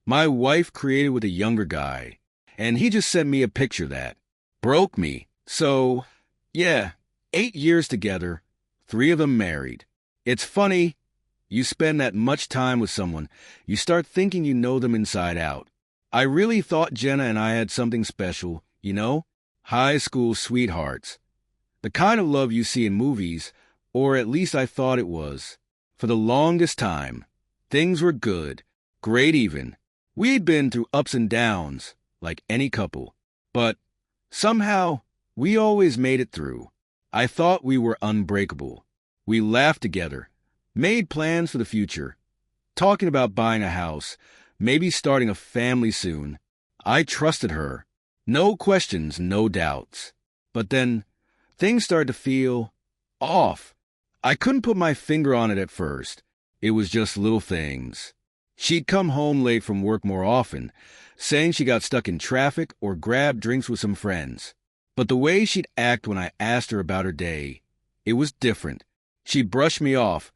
My wife created with a younger guy, and he just sent me a picture that broke me. So, yeah, 8 years together, 3 of them married. It's funny, you spend that much time with someone, you start thinking you know them inside out. I really thought Jenna and I had something special, you know? High school sweethearts. The kind of love you see in movies, or at least I thought it was. For the longest time, things were good, great even. We'd been through ups and downs, like any couple. But somehow, we always made it through. I thought we were unbreakable. We laughed together, made plans for the future, talking about buying a house, maybe starting a family soon. I trusted her. No questions, no doubts. But then, things started to feel off. I couldn't put my finger on it at first. It was just little things. She'd come home late from work more often, saying she got stuck in traffic or grabbed drinks with some friends. But the way she'd act when I asked her about her day, it was different. She'd brush me off,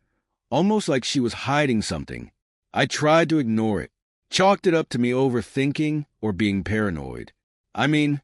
almost like she was hiding something. I tried to ignore it, chalked it up to me overthinking or being paranoid. I mean,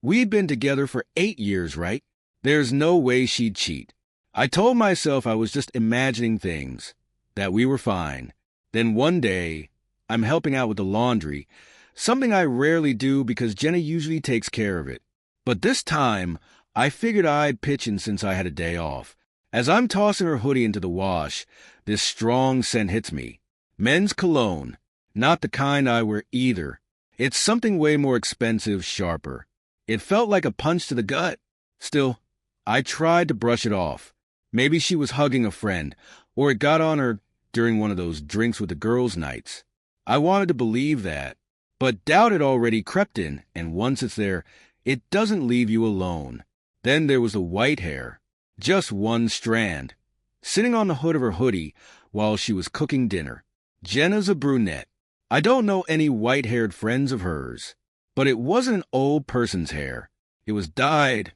we'd been together for 8 years, right? There's no way she'd cheat. I told myself I was just imagining things, that we were fine. Then one day, I'm helping out with the laundry, something I rarely do because Jenna usually takes care of it. But this time, I figured I'd pitch in since I had a day off. As I'm tossing her hoodie into the wash, this strong scent hits me. Men's cologne. Not the kind I wear either. It's something way more expensive, sharper. It felt like a punch to the gut. Still, I tried to brush it off. Maybe she was hugging a friend, or it got on her during one of those drinks with the girls' nights. I wanted to believe that. But doubt had already crept in, and once it's there, it doesn't leave you alone. Then there was the white hair. Just one strand. Sitting on the hood of her hoodie while she was cooking dinner. Jenna's a brunette. I don't know any white-haired friends of hers. But it wasn't an old person's hair. It was dyed,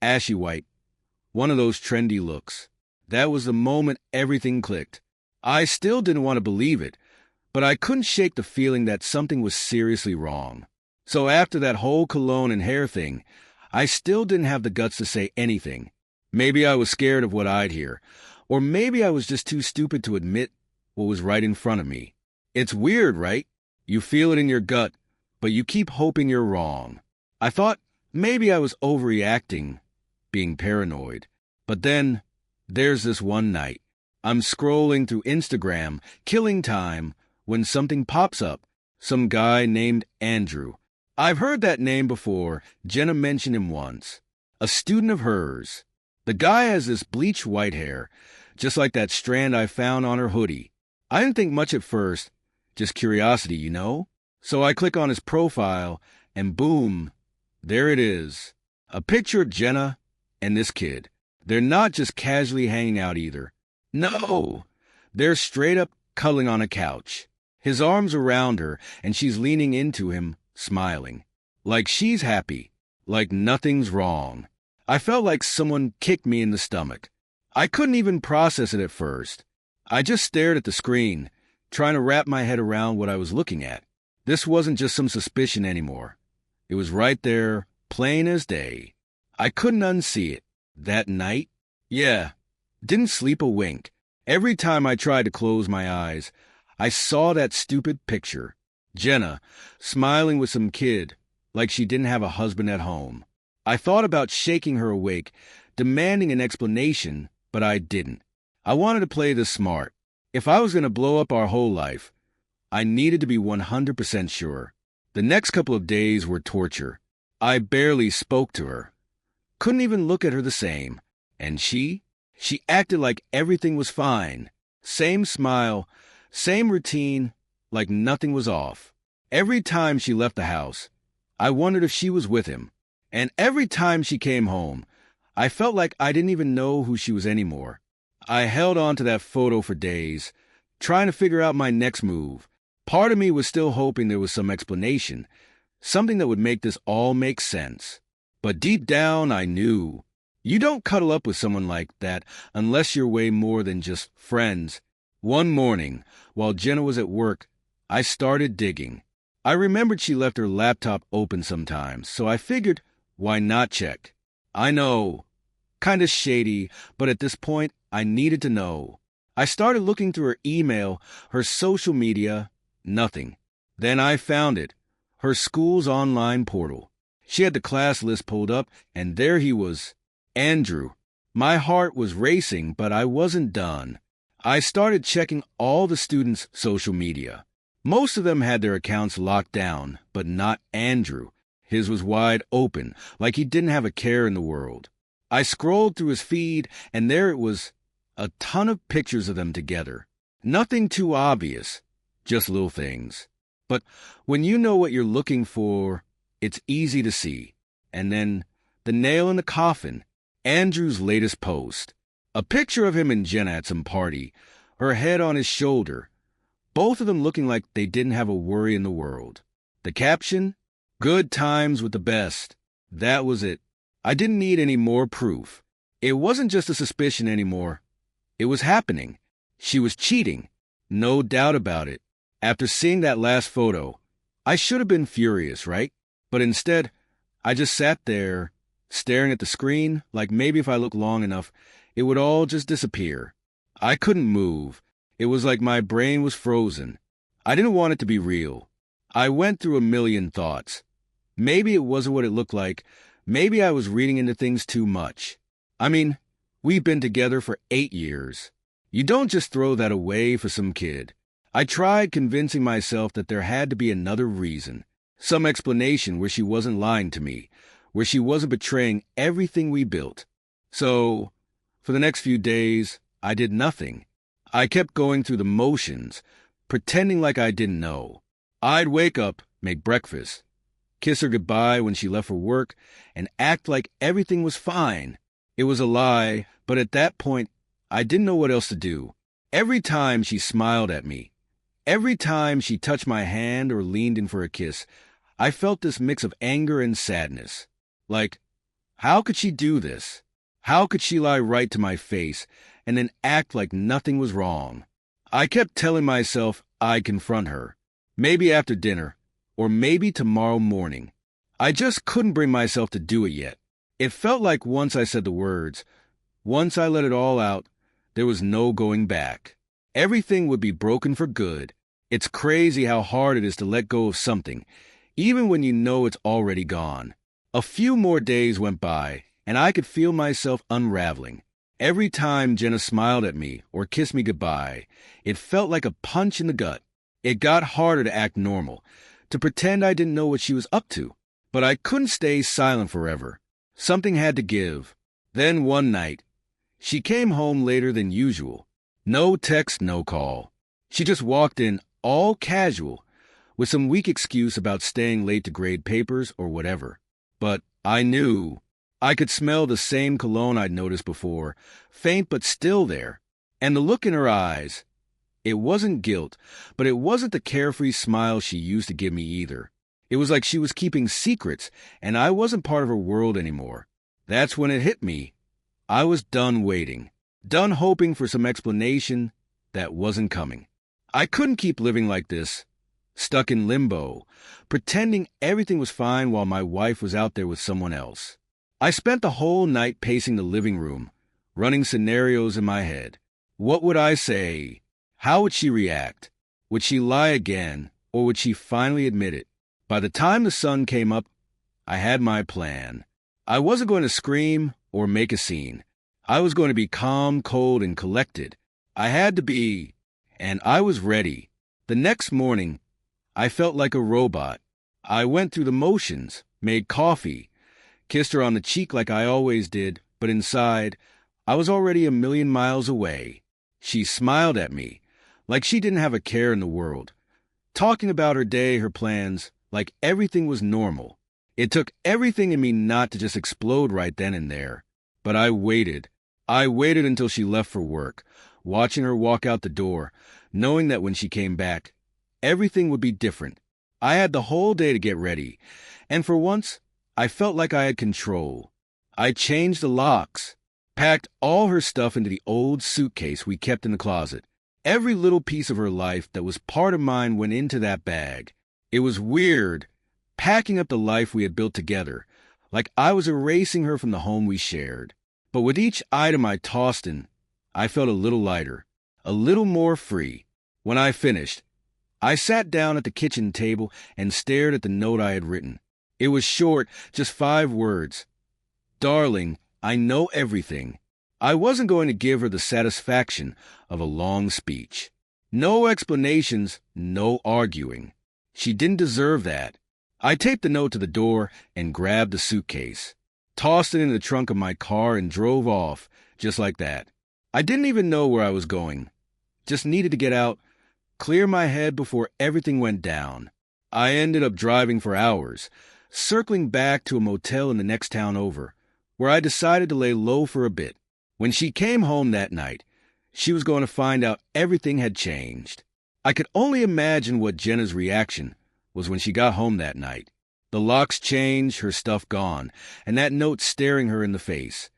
ashy white. One of those trendy looks. That was the moment everything clicked. I still didn't want to believe it, but I couldn't shake the feeling that something was seriously wrong. So after that whole cologne and hair thing, I still didn't have the guts to say anything. Maybe I was scared of what I'd hear, or maybe I was just too stupid to admit what was right in front of me. It's weird, right? You feel it in your gut, but you keep hoping you're wrong. I thought maybe I was overreacting, being paranoid. But then, there's this one night. I'm scrolling through Instagram, killing time, when something pops up. Some guy named Andrew. I've heard that name before. Jenna mentioned him once. A student of hers. The guy has this bleached white hair, just like that strand I found on her hoodie. I didn't think much at first, just curiosity, you know? So I click on his profile, and boom, there it is. A picture of Jenna and this kid. They're not just casually hanging out either. No, they're straight up cuddling on a couch. His arms around her, and she's leaning into him, smiling. Like she's happy, like nothing's wrong. I felt like someone kicked me in the stomach. I couldn't even process it at first. I just stared at the screen, trying to wrap my head around what I was looking at. This wasn't just some suspicion anymore. It was right there, plain as day. I couldn't unsee it. That night? Yeah. Didn't sleep a wink. Every time I tried to close my eyes, I saw that stupid picture. Jenna, smiling with some kid, like she didn't have a husband at home. I thought about shaking her awake, demanding an explanation, but I didn't. I wanted to play this smart. If I was going to blow up our whole life, I needed to be 100% sure. The next couple of days were torture. I barely spoke to her. Couldn't even look at her the same. And she acted like everything was fine. Same smile, same routine, like nothing was off. Every time she left the house, I wondered if she was with him. And every time she came home, I felt like I didn't even know who she was anymore. I held on to that photo for days, trying to figure out my next move. Part of me was still hoping there was some explanation, something that would make this all make sense. But deep down, I knew. You don't cuddle up with someone like that unless you're way more than just friends. One morning, while Jenna was at work, I started digging. I remembered she left her laptop open sometimes, so I figured, why not check? I know, kinda shady, but at this point, I needed to know. I started looking through her email, her social media, nothing. Then I found it, her school's online portal. She had the class list pulled up, and there he was, Andrew. My heart was racing, but I wasn't done. I started checking all the students' social media. Most of them had their accounts locked down, but not Andrew. His was wide open, like he didn't have a care in the world. I scrolled through his feed, and there it was, a ton of pictures of them together. Nothing too obvious, just little things. But when you know what you're looking for, it's easy to see. And then, the nail in the coffin, Andrew's latest post. A picture of him and Jenna at some party, her head on his shoulder. Both of them looking like they didn't have a worry in the world. The caption? Good times with the best. That was it. I didn't need any more proof. It wasn't just a suspicion anymore. It was happening. She was cheating. No doubt about it. After seeing that last photo, I should have been furious, right? But instead, I just sat there, staring at the screen, like maybe if I looked long enough, it would all just disappear. I couldn't move. It was like my brain was frozen. I didn't want it to be real. I went through a million thoughts. Maybe it wasn't what it looked like. Maybe I was reading into things too much. I mean, we've been together for 8 years. You don't just throw that away for some kid. I tried convincing myself that there had to be another reason. Some explanation where she wasn't lying to me, where she wasn't betraying everything we built. So, for the next few days, I did nothing. I kept going through the motions, pretending like I didn't know. I'd wake up, make breakfast, kiss her goodbye when she left for work, and act like everything was fine. It was a lie, but at that point, I didn't know what else to do. Every time she smiled at me, every time she touched my hand or leaned in for a kiss, I felt this mix of anger and sadness. Like, how could she do this? How could she lie right to my face and then act like nothing was wrong? I kept telling myself I'd confront her. Maybe after dinner, or maybe tomorrow morning. I just couldn't bring myself to do it yet. It felt like once I said the words, once I let it all out, there was no going back. Everything would be broken for good. It's crazy how hard it is to let go of something, even when you know it's already gone. A few more days went by, and I could feel myself unraveling. Every time Jenna smiled at me or kissed me goodbye, it felt like a punch in the gut. It got harder to act normal, to pretend I didn't know what she was up to. But I couldn't stay silent forever. Something had to give. Then one night, she came home later than usual. No text, no call. She just walked in, all casual, with some weak excuse about staying late to grade papers or whatever. But I knew. I could smell the same cologne I'd noticed before, faint but still there. And the look in her eyes. It wasn't guilt, but it wasn't the carefree smile she used to give me either. It was like she was keeping secrets, and I wasn't part of her world anymore. That's when it hit me. I was done waiting, done hoping for some explanation that wasn't coming. I couldn't keep living like this, stuck in limbo, pretending everything was fine while my wife was out there with someone else. I spent the whole night pacing the living room, running scenarios in my head. What would I say? How would she react? Would she lie again, or would she finally admit it? By the time the sun came up, I had my plan. I wasn't going to scream or make a scene. I was going to be calm, cold, and collected. I had to be, and I was ready. The next morning, I felt like a robot. I went through the motions, made coffee, kissed her on the cheek like I always did, but inside, I was already a million miles away. She smiled at me, like she didn't have a care in the world, talking about her day, her plans, like everything was normal. It took everything in me not to just explode right then and there. But I waited. I waited until she left for work, watching her walk out the door, knowing that when she came back, everything would be different. I had the whole day to get ready, and for once, I felt like I had control. I changed the locks, packed all her stuff into the old suitcase we kept in the closet, Every little piece of her life that was part of mine went into that bag. It was weird, packing up the life we had built together, like I was erasing her from the home we shared. But with each item I tossed in, I felt a little lighter, a little more free. When I finished, I sat down at the kitchen table and stared at the note I had written. It was short, just 5 words. Darling, I know everything. I wasn't going to give her the satisfaction of a long speech. No explanations, no arguing. She didn't deserve that. I taped the note to the door and grabbed the suitcase, tossed it in the trunk of my car and drove off, just like that. I didn't even know where I was going. Just needed to get out, clear my head before everything went down. I ended up driving for hours, circling back to a motel in the next town over, where I decided to lay low for a bit. When she came home that night, she was going to find out everything had changed. I could only imagine what Jenna's reaction was when she got home that night. The locks changed, her stuff gone, and that note staring her in the face.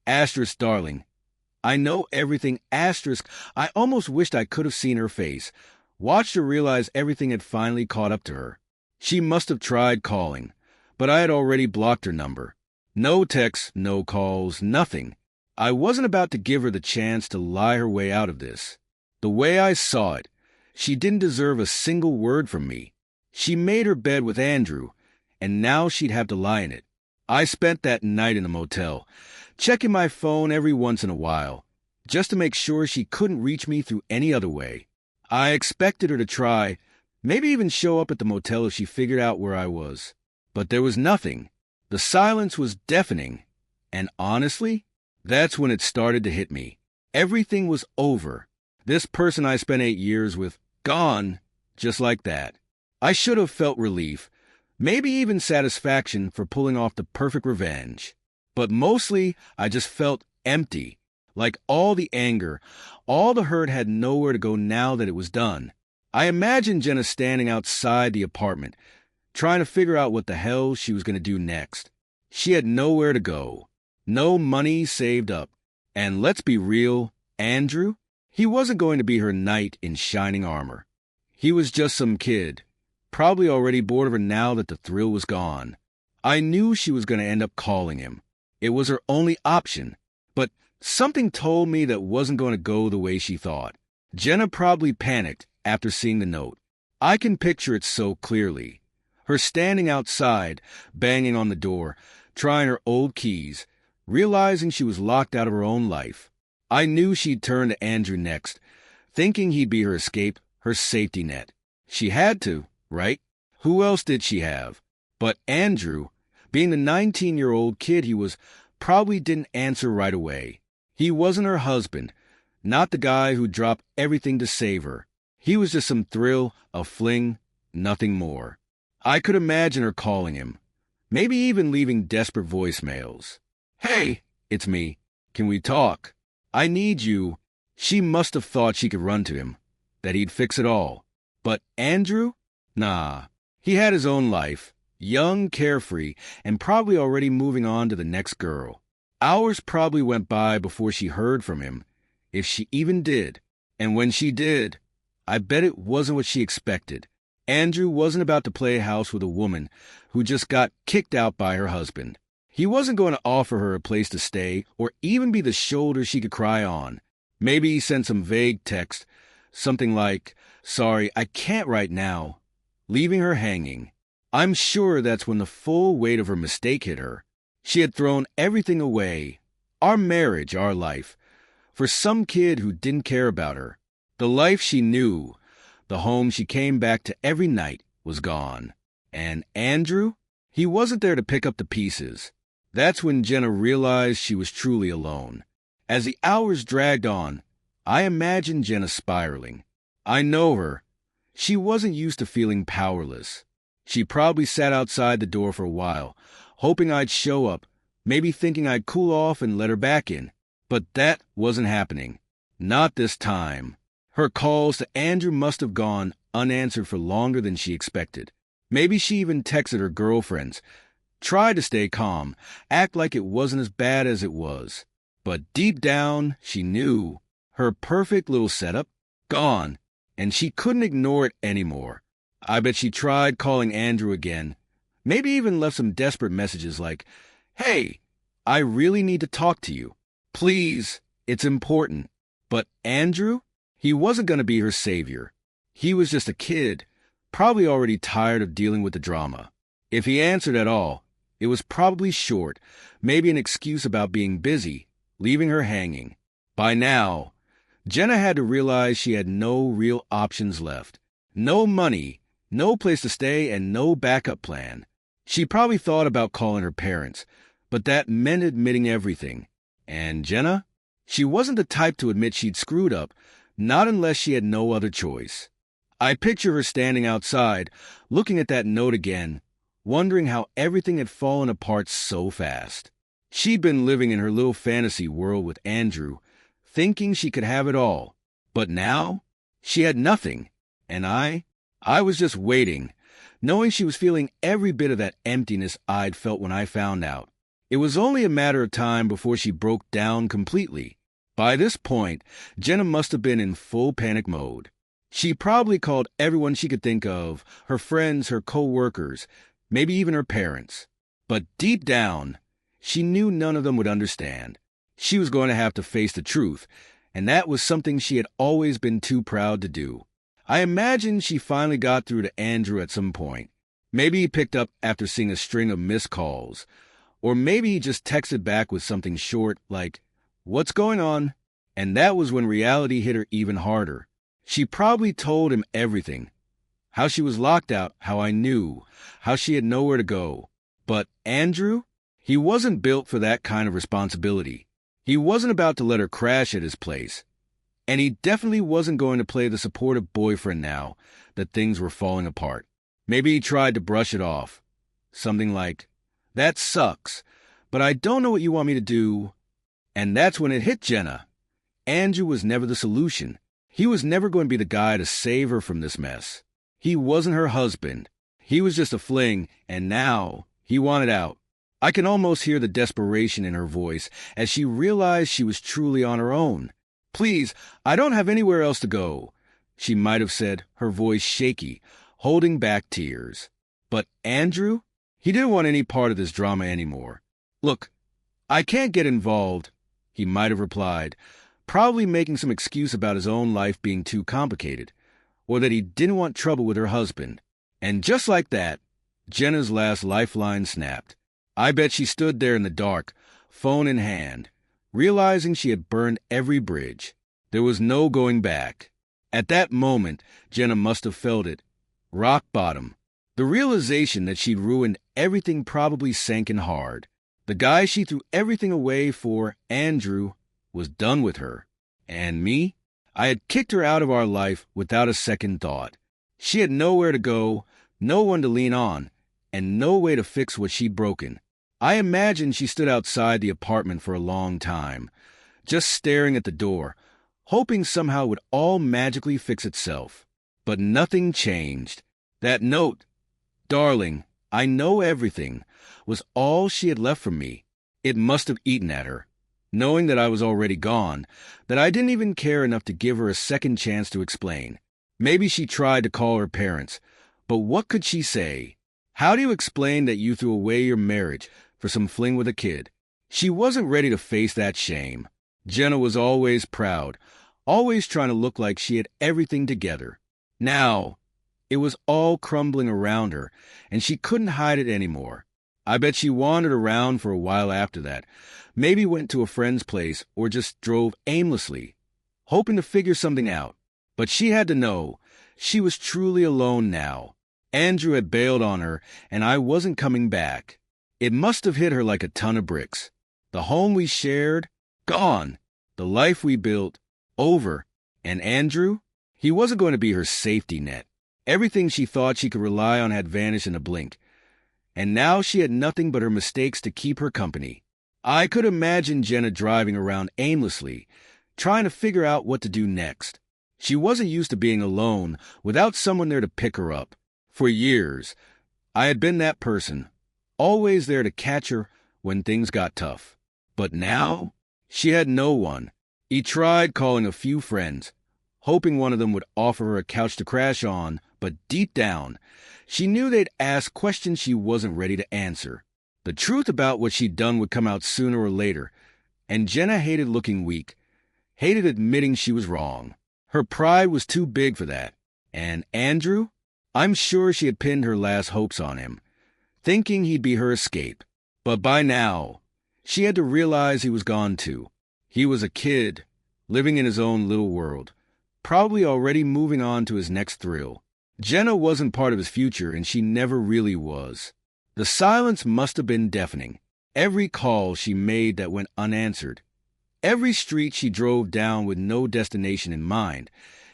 Asterisk, darling. I know everything. Asterisk. I almost wished I could have seen her face, watched her realize everything had finally caught up to her. She must have tried calling, but I had already blocked her number. No texts, no calls, nothing. I wasn't about to give her the chance to lie her way out of this. The way I saw it, she didn't deserve a single word from me. She made her bed with Andrew, and now she'd have to lie in it. I spent that night in the motel, checking my phone every once in a while, just to make sure she couldn't reach me through any other way. I expected her to try, maybe even show up at the motel if she figured out where I was. But there was nothing. The silence was deafening, and honestly, that's when it started to hit me. Everything was over. This person I spent 8 years with, gone, just like that. I should have felt relief, maybe even satisfaction for pulling off the perfect revenge. But mostly, I just felt empty, like all the anger, all the hurt had nowhere to go now that it was done. I imagined Jenna standing outside the apartment, trying to figure out what the hell she was going to do next. She had nowhere to go. No money saved up. And let's be real, Andrew, he wasn't going to be her knight in shining armor. He was just some kid, probably already bored of her now that the thrill was gone. I knew she was going to end up calling him. It was her only option. But something told me that wasn't going to go the way she thought. Jenna probably panicked after seeing the note. I can picture it so clearly. Her standing outside, banging on the door, trying her old keys, realizing she was locked out of her own life. I knew she'd turn to Andrew next, thinking he'd be her escape, her safety net. She had to, right? Who else did she have? But Andrew, being the 19-year-old kid he was, probably didn't answer right away. He wasn't her husband, not the guy who dropped everything to save her. He was just some thrill, a fling, nothing more. I could imagine her calling him, maybe even leaving desperate voicemails. Hey, it's me. Can we talk? I need you. She must have thought she could run to him, that he'd fix it all. But Andrew? Nah. He had his own life, young, carefree, and probably already moving on to the next girl. Hours probably went by before she heard from him, if she even did. And when she did, I bet it wasn't what she expected. Andrew wasn't about to play house with a woman who just got kicked out by her husband. He wasn't going to offer her a place to stay or even be the shoulder she could cry on. Maybe he sent some vague text, something like, "Sorry, I can't right now," leaving her hanging. I'm sure that's when the full weight of her mistake hit her. She had thrown everything away, our marriage, our life, for some kid who didn't care about her. The life she knew, the home she came back to every night, was gone. And Andrew? He wasn't there to pick up the pieces. That's when Jenna realized she was truly alone. As the hours dragged on, I imagined Jenna spiraling. I know her. She wasn't used to feeling powerless. She probably sat outside the door for a while, hoping I'd show up, maybe thinking I'd cool off and let her back in. But that wasn't happening. Not this time. Her calls to Andrew must have gone unanswered for longer than she expected. Maybe she even texted her girlfriends, tried to stay calm, act like it wasn't as bad as it was. But deep down, she knew. Her perfect little setup, gone, and she couldn't ignore it anymore. I bet she tried calling Andrew again, maybe even left some desperate messages like, "Hey, I really need to talk to you. Please, it's important." But Andrew, he wasn't going to be her savior. He was just a kid, probably already tired of dealing with the drama. If he answered at all, it was probably short, maybe an excuse about being busy, leaving her hanging. By now, Jenna had to realize she had no real options left. No money, no place to stay, and no backup plan. She probably thought about calling her parents, but that meant admitting everything. And Jenna? She wasn't the type to admit she'd screwed up, not unless she had no other choice. I picture her standing outside, looking at that note again, wondering how everything had fallen apart so fast. She'd been living in her little fantasy world with Andrew, thinking she could have it all. But now, she had nothing. And I was just waiting, knowing she was feeling every bit of that emptiness I'd felt when I found out. It was only a matter of time before she broke down completely. By this point, Jenna must have been in full panic mode. She probably called everyone she could think of, her friends, her co-workers, maybe even her parents. But deep down, she knew none of them would understand. She was going to have to face the truth, and that was something she had always been too proud to do. I imagine she finally got through to Andrew at some point. Maybe he picked up after seeing a string of missed calls. Or maybe he just texted back with something short like, "What's going on?" And that was when reality hit her even harder. She probably told him everything. How she was locked out, how I knew, how she had nowhere to go. But Andrew? He wasn't built for that kind of responsibility. He wasn't about to let her crash at his place. And he definitely wasn't going to play the supportive boyfriend now that things were falling apart. Maybe he tried to brush it off. Something like, "That sucks, but I don't know what you want me to do." And that's when it hit Jenna. Andrew was never the solution. He was never going to be the guy to save her from this mess. He wasn't her husband. He was just a fling, and now he wanted out. I can almost hear the desperation in her voice as she realized she was truly on her own. "Please, I don't have anywhere else to go," she might have said, her voice shaky, holding back tears. But Andrew? He didn't want any part of this drama anymore. "Look, I can't get involved," he might have replied, probably making some excuse about his own life being too complicated, or that he didn't want trouble with her husband. And just like that, Jenna's last lifeline snapped. I bet she stood there in the dark, phone in hand, realizing she had burned every bridge. There was no going back. At that moment, Jenna must have felt it. Rock bottom. The realization that she'd ruined everything probably sank in hard. The guy she threw everything away for, Andrew, was done with her. And me? I had kicked her out of our life without a second thought. She had nowhere to go, no one to lean on, and no way to fix what she'd broken. I imagine she stood outside the apartment for a long time, just staring at the door, hoping somehow it would all magically fix itself. But nothing changed. That note, "Darling, I know everything," was all she had left from me. It must have eaten at her. Knowing that I was already gone, that I didn't even care enough to give her a second chance to explain. Maybe she tried to call her parents, but what could she say? How do you explain that you threw away your marriage for some fling with a kid? She wasn't ready to face that shame. Jenna was always proud, always trying to look like she had everything together. Now, it was all crumbling around her, and she couldn't hide it anymore. I bet she wandered around for a while after that, maybe went to a friend's place or just drove aimlessly, hoping to figure something out. But she had to know, she was truly alone now. Andrew had bailed on her, and I wasn't coming back. It must have hit her like a ton of bricks. The home we shared, gone. The life we built, over. And Andrew? He wasn't going to be her safety net. Everything she thought she could rely on had vanished in a blink. And now she had nothing but her mistakes to keep her company. I could imagine Jenna driving around aimlessly, trying to figure out what to do next. She wasn't used to being alone without someone there to pick her up. For years, I had been that person, always there to catch her when things got tough. But now, she had no one. He tried calling a few friends, hoping one of them would offer her a couch to crash on, but deep down, she knew they'd ask questions she wasn't ready to answer. The truth about what she'd done would come out sooner or later, and Jenna hated looking weak, hated admitting she was wrong. Her pride was too big for that. And Andrew? I'm sure she had pinned her last hopes on him, thinking he'd be her escape. But by now, she had to realize he was gone too. He was a kid, living in his own little world, probably already moving on to his next thrill. Jenna wasn't part of his future, and she never really was. The silence must have been deafening. Every call she made that went unanswered, every street she drove down with no destination in mind,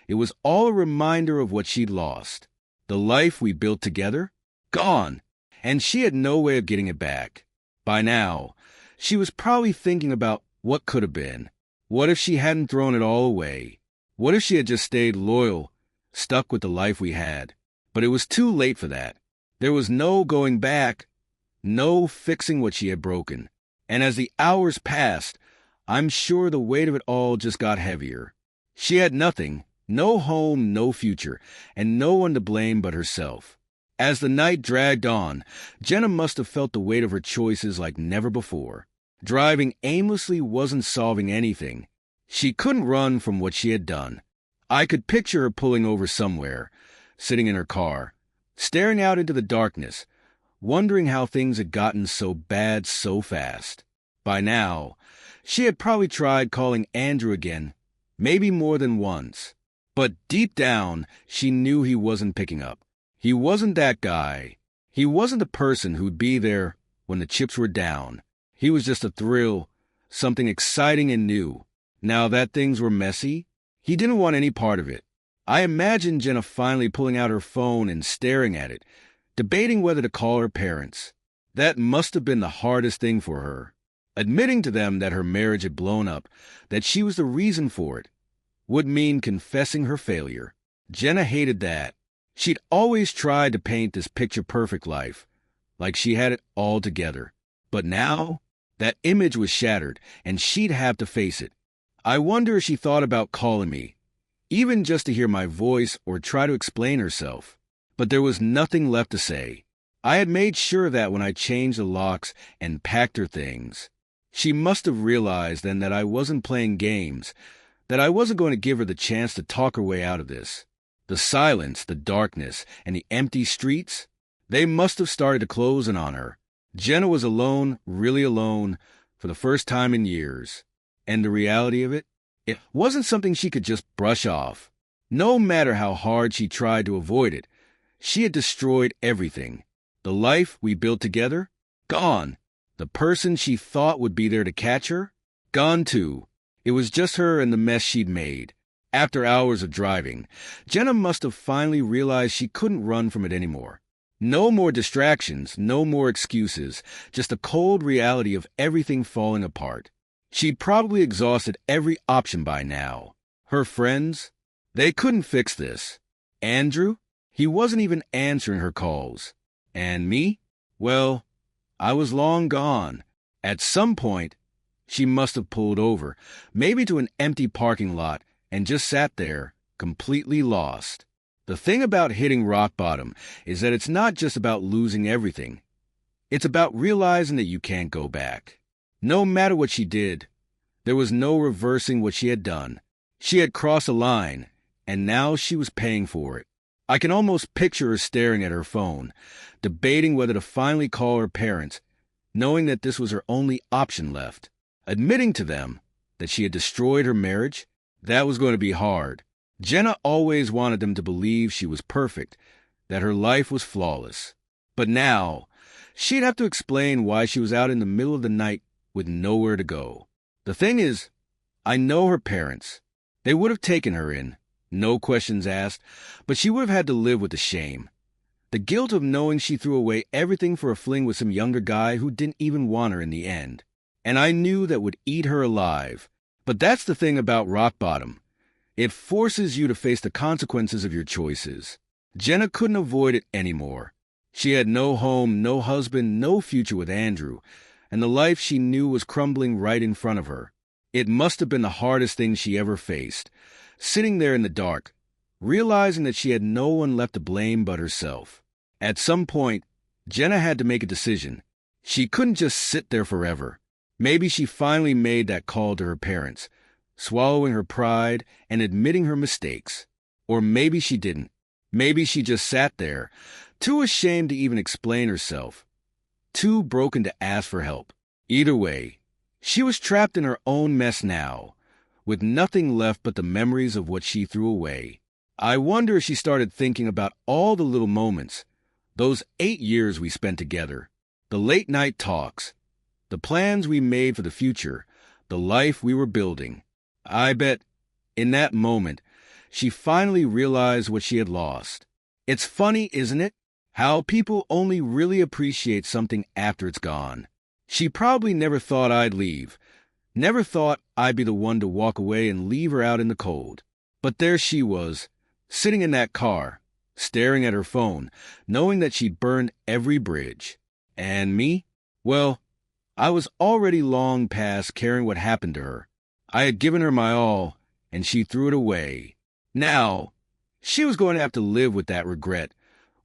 it was all a reminder of what she'd lost. The life we built together? Gone. And she had no way of getting it back. By now, she was probably thinking about what could have been. What if she hadn't thrown it all away? What if she had just stayed loyal, stuck with the life we had? But it was too late for that. There was no going back, no fixing what she had broken. And as the hours passed, I'm sure the weight of it all just got heavier. She had nothing, no home, no future, and no one to blame but herself. As the night dragged on, Jenna must have felt the weight of her choices like never before. Driving aimlessly wasn't solving anything. She couldn't run from what she had done. I could picture her pulling over somewhere, sitting in her car, staring out into the darkness, wondering how things had gotten so bad so fast. By now, she had probably tried calling Andrew again, maybe more than once. But deep down, she knew he wasn't picking up. He wasn't that guy. He wasn't the person who'd be there when the chips were down. He was just a thrill, something exciting and new. Now that things were messy, he didn't want any part of it. I imagined Jenna finally pulling out her phone and staring at it, debating whether to call her parents. That must have been the hardest thing for her. Admitting to them that her marriage had blown up, that she was the reason for it, would mean confessing her failure. Jenna hated that. She'd always tried to paint this picture-perfect life, like she had it all together. But now, that image was shattered, and she'd have to face it. I wonder if she thought about calling me, even just to hear my voice or try to explain herself. But there was nothing left to say. I had made sure of that when I changed the locks and packed her things. She must have realized then that I wasn't playing games, that I wasn't going to give her the chance to talk her way out of this. The silence, the darkness, and the empty streets, they must have started to close in on her. Jenna was alone, really alone, for the first time in years. And the reality of it? It wasn't something she could just brush off. No matter how hard she tried to avoid it, she had destroyed everything. The life we built together? Gone. The person she thought would be there to catch her? Gone too. It was just her and the mess she'd made. After hours of driving, Jenna must have finally realized she couldn't run from it anymore. No more distractions, no more excuses, just the cold reality of everything falling apart. She'd probably exhausted every option by now. Her friends? They couldn't fix this. Andrew? He wasn't even answering her calls. And me? Well, I was long gone. At some point, she must have pulled over, maybe to an empty parking lot, and just sat there, completely lost. The thing about hitting rock bottom is that it's not just about losing everything. It's about realizing that you can't go back. No matter what she did, there was no reversing what she had done. She had crossed a line, and now she was paying for it. I can almost picture her staring at her phone, debating whether to finally call her parents, knowing that this was her only option left. Admitting to them that she had destroyed her marriage, that was going to be hard. Jenna always wanted them to believe she was perfect, that her life was flawless. But now, she'd have to explain why she was out in the middle of the night with nowhere to go. The thing is, I know her parents. They would have taken her in, no questions asked, but she would have had to live with the shame. The guilt of knowing she threw away everything for a fling with some younger guy who didn't even want her in the end. And I knew that would eat her alive. But that's the thing about rock bottom. It forces you to face the consequences of your choices. Jenna couldn't avoid it anymore. She had no home, no husband, no future with Andrew, and the life she knew was crumbling right in front of her. It must have been the hardest thing she ever faced, sitting there in the dark, realizing that she had no one left to blame but herself. At some point, Jenna had to make a decision. She couldn't just sit there forever. Maybe she finally made that call to her parents, swallowing her pride and admitting her mistakes. Or maybe she didn't. Maybe she just sat there, too ashamed to even explain herself, too broken to ask for help. Either way, she was trapped in her own mess now, with nothing left but the memories of what she threw away. I wonder if she started thinking about all the little moments, those 8 years we spent together, the late-night talks, the plans we made for the future, the life we were building. I bet, in that moment, she finally realized what she had lost. It's funny, isn't it? How people only really appreciate something after it's gone. She probably never thought I'd leave, never thought I'd be the one to walk away and leave her out in the cold. But there she was, sitting in that car, staring at her phone, knowing that she'd burned every bridge. And me? Well, I was already long past caring what happened to her. I had given her my all, and she threw it away. Now, she was going to have to live with that regret,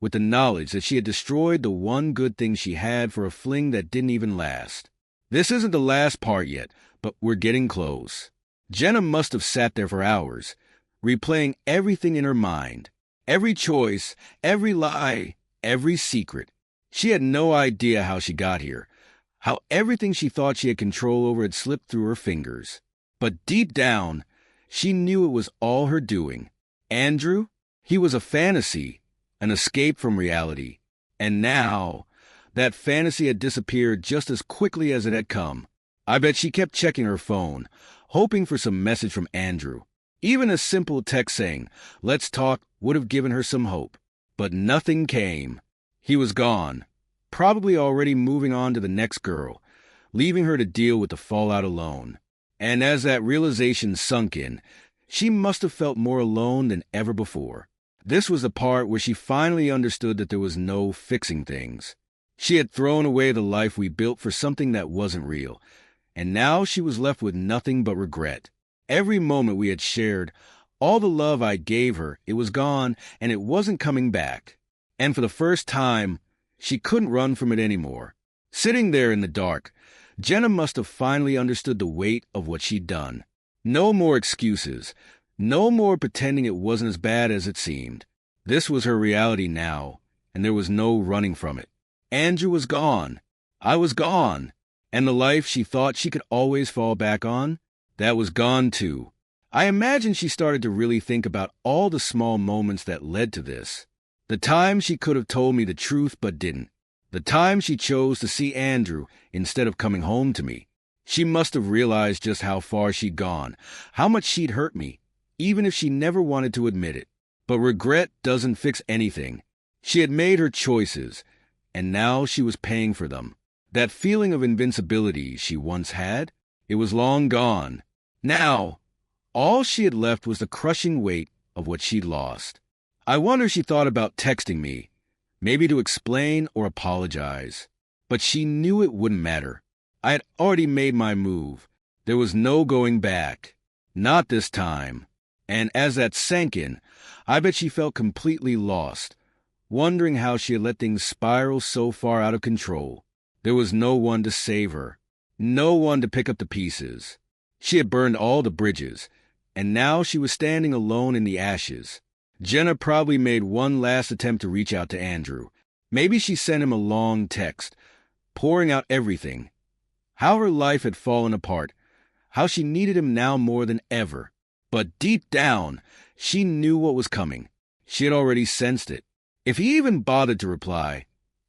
with the knowledge that she had destroyed the one good thing she had for a fling that didn't even last. This isn't the last part yet, but we're getting close. Jenna must have sat there for hours, replaying everything in her mind. Every choice, every lie, every secret. She had no idea how she got here, how everything she thought she had control over had slipped through her fingers. But deep down, she knew it was all her doing. Andrew? He was a fantasy, an escape from reality. And now, that fantasy had disappeared just as quickly as it had come. I bet she kept checking her phone, hoping for some message from Andrew. Even a simple text saying, "Let's talk," would have given her some hope. But nothing came. He was gone, probably already moving on to the next girl, leaving her to deal with the fallout alone. And as that realization sunk in, she must have felt more alone than ever before. This was the part where she finally understood that there was no fixing things. She had thrown away the life we built for something that wasn't real, and now she was left with nothing but regret. Every moment we had shared, all the love I gave her, it was gone, and it wasn't coming back. And for the first time, she couldn't run from it anymore. Sitting there in the dark, Jenna must have finally understood the weight of what she'd done. No more excuses. No more pretending it wasn't as bad as it seemed. This was her reality now, and there was no running from it. Andrew was gone. I was gone. And the life she thought she could always fall back on, that was gone too. I imagine she started to really think about all the small moments that led to this. The time she could have told me the truth but didn't. The time she chose to see Andrew instead of coming home to me. She must have realized just how far she'd gone, how much she'd hurt me, even if she never wanted to admit it. But regret doesn't fix anything. She had made her choices, and now she was paying for them. That feeling of invincibility she once had, it was long gone. Now, all she had left was the crushing weight of what she'd lost. I wonder if she thought about texting me, maybe to explain or apologize. But she knew it wouldn't matter. I had already made my move. There was no going back. Not this time. And as that sank in, I bet she felt completely lost, wondering how she had let things spiral so far out of control. There was no one to save her, no one to pick up the pieces. She had burned all the bridges, and now she was standing alone in the ashes. Jenna probably made one last attempt to reach out to Andrew. Maybe she sent him a long text, pouring out everything. How her life had fallen apart, how she needed him now more than ever. But deep down, she knew what was coming. She had already sensed it. If he even bothered to reply,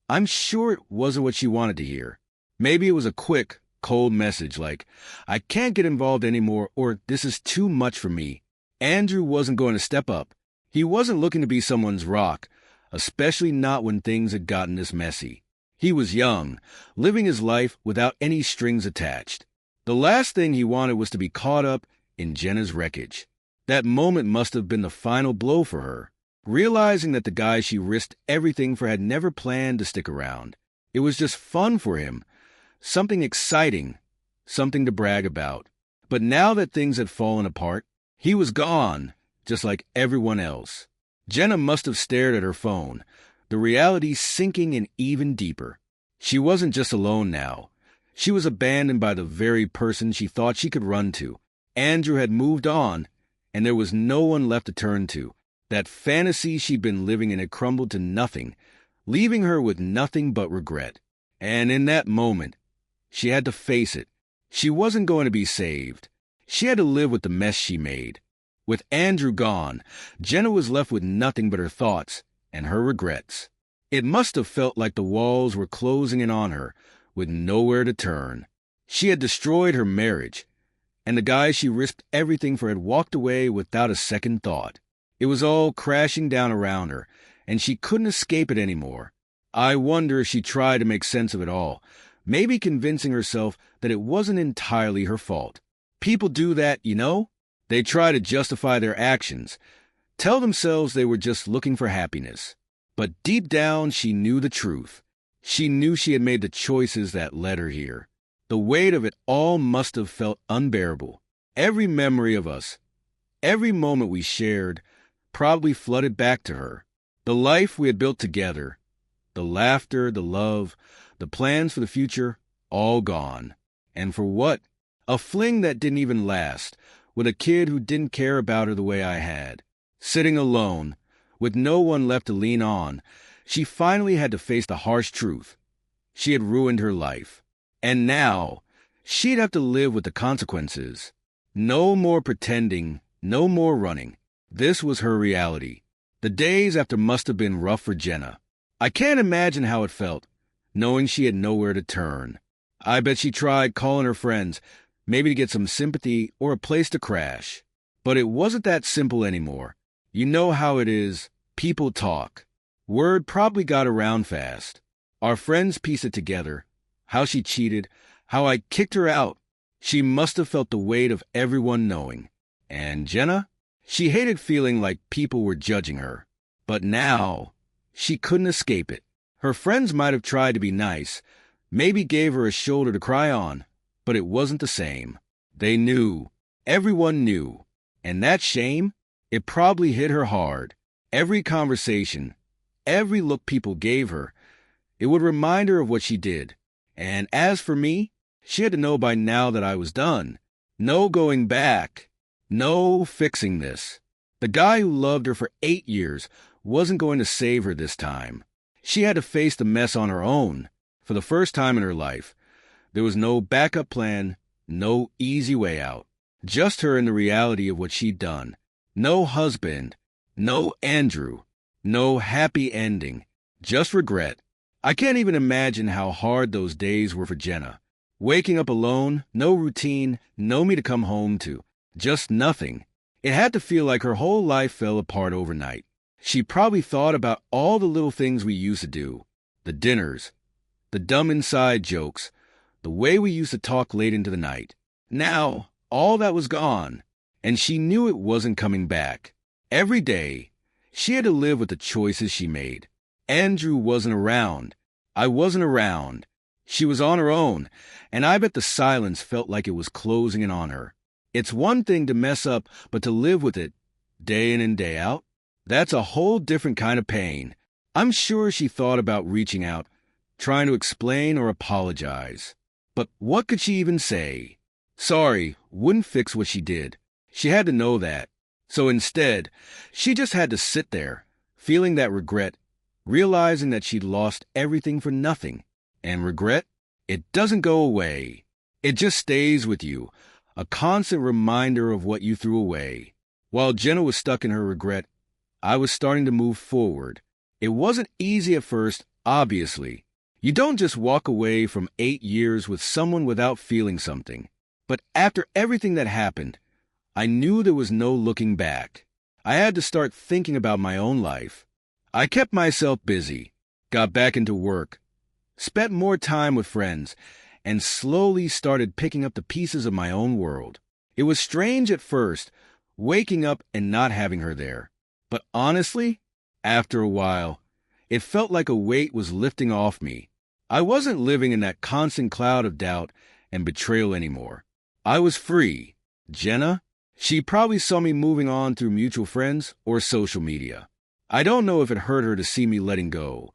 I'm sure it wasn't what she wanted to hear. Maybe it was a quick, cold message like, "I can't get involved anymore," or "This is too much for me." Andrew wasn't going to step up. He wasn't looking to be someone's rock, especially not when things had gotten this messy. He was young, living his life without any strings attached. The last thing he wanted was to be caught up in Jenna's wreckage. That moment must have been the final blow for her, realizing that the guy she risked everything for had never planned to stick around. It was just fun for him, something exciting, something to brag about. But now that things had fallen apart, he was gone, just like everyone else. Jenna must have stared at her phone, the reality sinking in even deeper. She wasn't just alone now. She was abandoned by the very person she thought she could run to. Andrew had moved on, and there was no one left to turn to. That fantasy she'd been living in had crumbled to nothing, leaving her with nothing but regret. And in that moment, she had to face it. She wasn't going to be saved. She had to live with the mess she made. With Andrew gone, Jenna was left with nothing but her thoughts and her regrets. It must have felt like the walls were closing in on her, with nowhere to turn. She had destroyed her marriage, and the guy she risked everything for had walked away without a second thought. It was all crashing down around her, and she couldn't escape it anymore. I wonder if she tried to make sense of it all, maybe convincing herself that it wasn't entirely her fault. People do that, you know? They try to justify their actions, tell themselves they were just looking for happiness. But deep down, she knew the truth. She knew she had made the choices that led her here. The weight of it all must have felt unbearable. Every memory of us, every moment we shared, probably flooded back to her. The life we had built together, the laughter, the love, the plans for the future, all gone. And for what? A fling that didn't even last, with a kid who didn't care about her the way I had. Sitting alone, with no one left to lean on, she finally had to face the harsh truth. She had ruined her life. And now, she'd have to live with the consequences. No more pretending, no more running. This was her reality. The days after must have been rough for Jenna. I can't imagine how it felt, knowing she had nowhere to turn. I bet she tried calling her friends, maybe to get some sympathy or a place to crash. But it wasn't that simple anymore. You know how it is. People talk. Word probably got around fast. Our friends piece it together. How she cheated, how I kicked her out. She must have felt the weight of everyone knowing. And Jenna? She hated feeling like people were judging her. But now, she couldn't escape it. Her friends might have tried to be nice, maybe gave her a shoulder to cry on, but it wasn't the same. They knew. Everyone knew. And that shame, it probably hit her hard. Every conversation, every look people gave her, it would remind her of what she did. And as for me, she had to know by now that I was done. No going back. No fixing this. The guy who loved her for 8 years wasn't going to save her this time. She had to face the mess on her own. For the first time in her life, there was no backup plan, no easy way out. Just her and the reality of what she'd done. No husband, no Andrew, no happy ending, just regret. I can't even imagine how hard those days were for Jenna. Waking up alone, no routine, no me to come home to, just nothing. It had to feel like her whole life fell apart overnight. She probably thought about all the little things we used to do, the dinners, the dumb inside jokes, the way we used to talk late into the night. Now, all that was gone, and she knew it wasn't coming back. Every day, she had to live with the choices she made. Andrew wasn't around. I wasn't around. She was on her own, and I bet the silence felt like it was closing in on her. It's one thing to mess up, but to live with it, day in and day out, that's a whole different kind of pain. I'm sure she thought about reaching out, trying to explain or apologize. But what could she even say? Sorry wouldn't fix what she did. She had to know that. So instead, she just had to sit there, feeling that regret, realizing that she'd lost everything for nothing. And regret, it doesn't go away. It just stays with you, a constant reminder of what you threw away. While Jenna was stuck in her regret, I was starting to move forward. It wasn't easy at first, obviously. You don't just walk away from 8 years with someone without feeling something. But after everything that happened, I knew there was no looking back. I had to start thinking about my own life. I kept myself busy, got back into work, spent more time with friends, and slowly started picking up the pieces of my own world. It was strange at first, waking up and not having her there. But honestly, after a while, it felt like a weight was lifting off me. I wasn't living in that constant cloud of doubt and betrayal anymore. I was free. Jenna, She probably saw me moving on through mutual friends or social media. I don't know if it hurt her to see me letting go,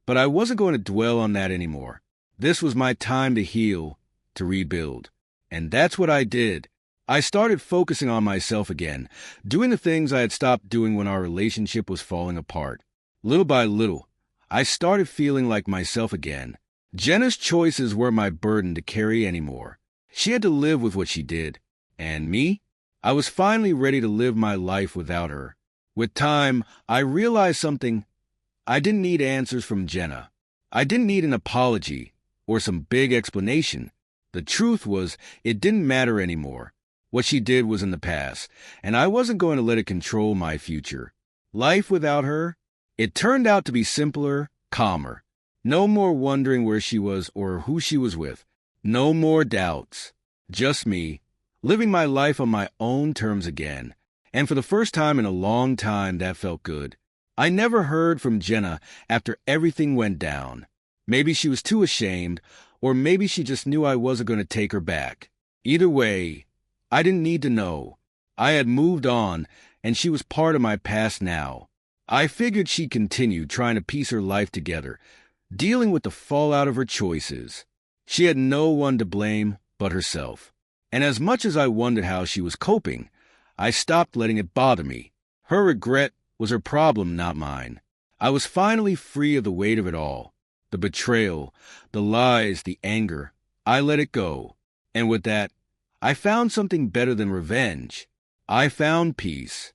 but I wasn't going to dwell on that anymore. This was my time to heal, to rebuild. And that's what I did. I started focusing on myself again, doing the things I had stopped doing when our relationship was falling apart. Little by little, I started feeling like myself again. Jenna's choices weren't my burden to carry anymore. She had to live with what she did. And me? I was finally ready to live my life without her. With time, I realized something. I didn't need answers from Jenna. I didn't need an apology or some big explanation. The truth was, it didn't matter anymore. What she did was in the past, and I wasn't going to let it control my future. Life without her? It turned out to be simpler, calmer. No more wondering where she was or who she was with. No more doubts. Just me, living my life on my own terms again. And for the first time in a long time, that felt good. I never heard from Jenna after everything went down. Maybe she was too ashamed, or maybe she just knew I wasn't going to take her back. Either way, I didn't need to know. I had moved on, and she was part of my past now. I figured she'd continue trying to piece her life together, dealing with the fallout of her choices. She had no one to blame but herself. And as much as I wondered how she was coping, I stopped letting it bother me. Her regret was her problem, not mine. I was finally free of the weight of it all. The betrayal, the lies, the anger. I let it go. And with that, I found something better than revenge. I found peace.